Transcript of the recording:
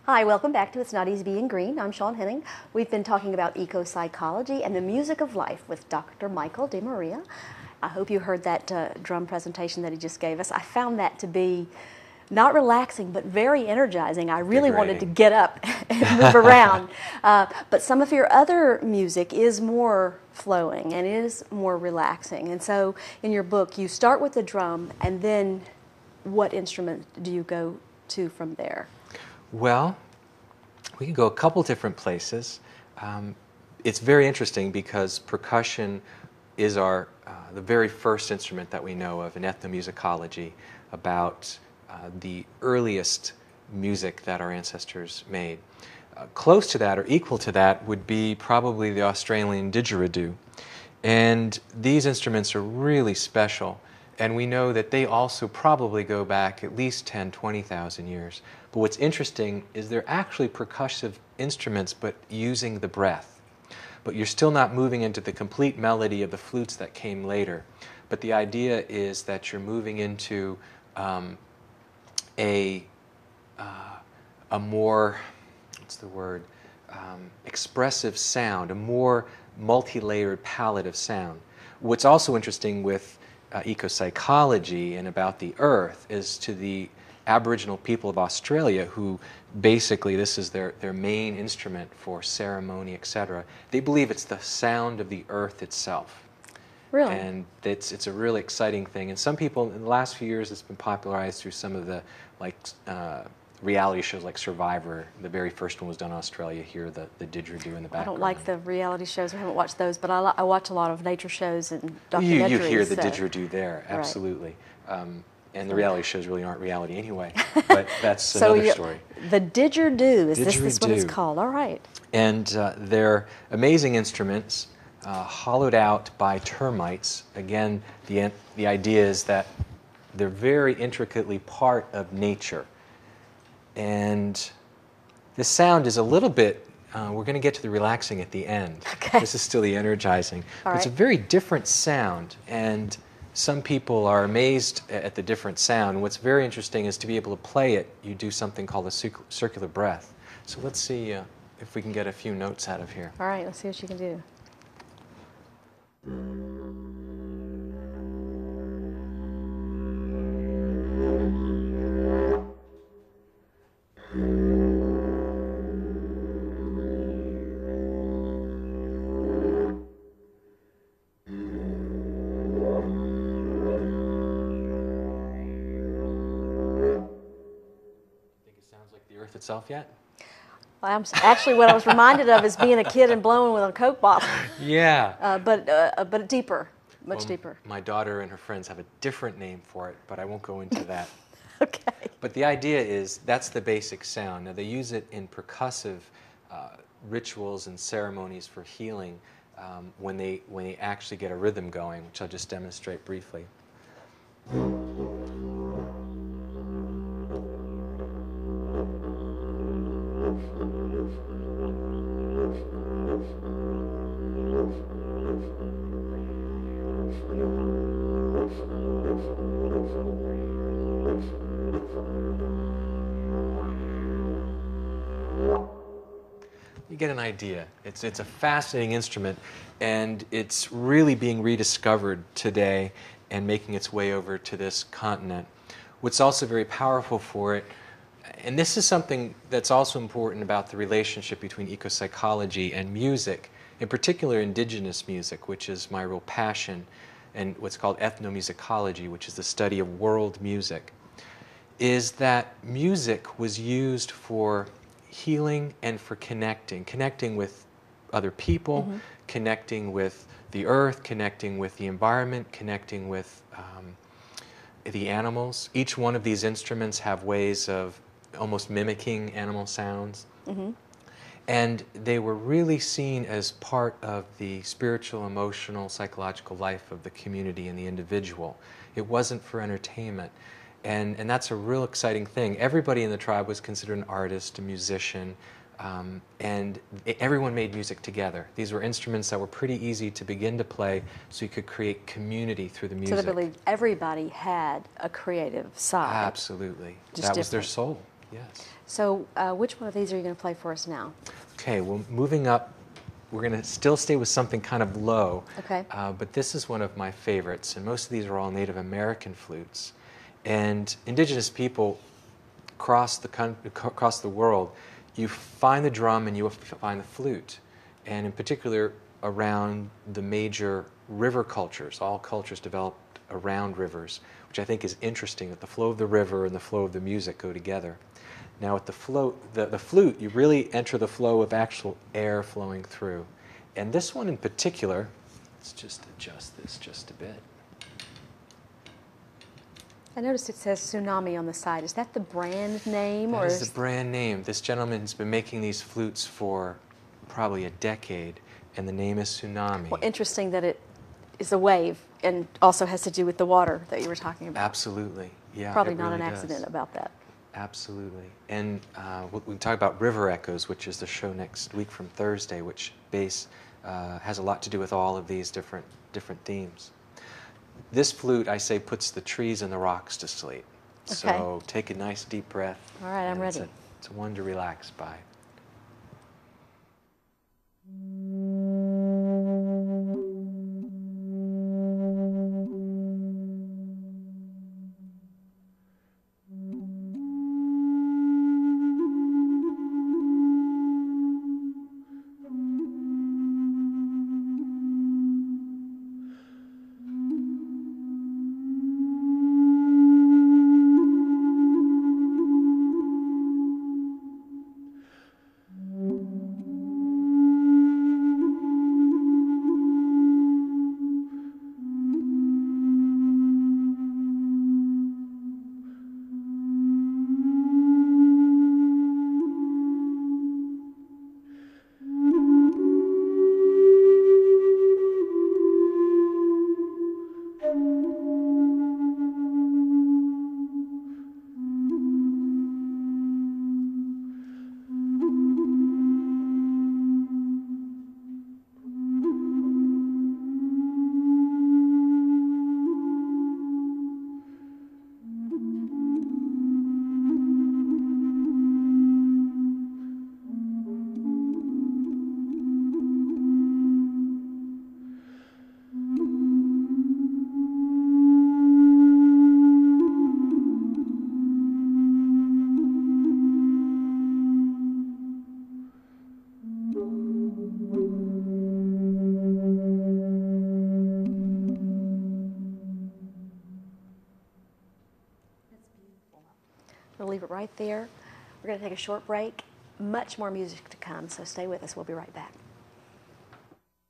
Hi, welcome back to It's Not Easy Being Green. I'm Shawn Henning. We've been talking about ecopsychology and the music of life with Dr. Michael DeMaria. I hope you heard that drum presentation that he just gave us. I found that to be not relaxing, but very energizing. I really wanted to get up and move around. But some of your other music is more flowing and is more relaxing. And so in your book, you start with the drum, and then what instrument do you go to from there? Well, we can go a couple different places. It's very interesting because percussion is the very first instrument that we know of in ethnomusicology about the earliest music that our ancestors made. Close to that or equal to that would be probably the Australian didgeridoo. And these instruments are really special. And we know that they also probably go back at least 10, 20,000 years. But what's interesting is they're actually percussive instruments, but using the breath. But you're still not moving into the complete melody of the flutes that came later. But the idea is that you're moving into a more, what's the word, expressive sound, a more multi-layered palette of sound. What's also interesting with ecopsychology and about the earth is to the Aboriginal people of Australia, who basically this is their main instrument for ceremony, etc. They believe it's the sound of the earth itself. Really? And it's a really exciting thing. And some people, in the last few years, it's been popularized through some of the reality shows like Survivor. The very first one was done in Australia. Here, the didgeridoo in the background. I don't like the reality shows. I haven't watched those, but I watch a lot of nature shows and documentaries. You hear the didgeridoo there, absolutely. Right. And the reality shows really aren't reality anyway, but that's another story. The didgeridoo, is this what it's called? All right. And they're amazing instruments, hollowed out by termites. Again, the idea is that they're very intricately part of nature. And the sound is a little bit, we're going to get to the relaxing at the end. Okay. This is still the energizing. All right. It's a very different sound, and some people are amazed at the different sound. What's very interesting is to be able to play it, you do something called a circular breath. So let's see if we can get a few notes out of here. All right, let's see what you can do. Itself yet? Well, actually, what I was reminded of is being a kid and blowing with a Coke bottle. Yeah. But deeper, much deeper. My daughter and her friends have a different name for it, but I won't go into that. Okay. But the idea is that's the basic sound. Now they use it in percussive rituals and ceremonies for healing when they actually get a rhythm going, which I'll just demonstrate briefly. You get an idea. It's a fascinating instrument, and it's really being rediscovered today and making its way over to this continent. What's also very powerful for it, and this is something that's also important about the relationship between ecopsychology and music, in particular indigenous music, which is my real passion, and what's called ethnomusicology, which is the study of world music, is that music was used for healing and for connecting with other people, connecting with the earth, connecting with the environment, connecting with the animals. Each one of these instruments have ways of almost mimicking animal sounds. And they were really seen as part of the spiritual, emotional, psychological life of the community and the individual. It wasn't for entertainment. And that's a real exciting thing. Everybody in the tribe was considered an artist, a musician, and everyone made music together. These were instruments that were pretty easy to begin to play, so you could create community through the music. So they believed everybody had a creative side. Absolutely. That was their soul. yes. So which one of these are you going to play for us now? Okay, well, moving up, we're going to still stay with something kind of low. Okay. But this is one of my favorites, and most of these are all Native American flutes. And indigenous people across the world, you find the drum and you find the flute. And in particular, around the major river cultures. All cultures developed around rivers, which I think is interesting, that the flow of the river and the flow of the music go together. Now with the flute, you really enter the flow of actual air flowing through. And this one in particular, let's just adjust this just a bit. I noticed it says Tsunami on the side. Is that the brand name? That is the brand name. This gentleman's been making these flutes for probably a decade, and the name is Tsunami. Well, interesting that it is a wave and also has to do with the water that you were talking about. Absolutely, yeah. Probably it not really an does. accident about that. Absolutely. And we can talk about River Echoes, which is the show next week from Thursday, which has a lot to do with all of these different themes. This flute, I say, puts the trees and the rocks to sleep. Okay. So take a nice deep breath. All right, I'm ready. It's one to relax by. We'll leave it right there. We're going to take a short break. Much more music to come, so stay with us. We'll be right back.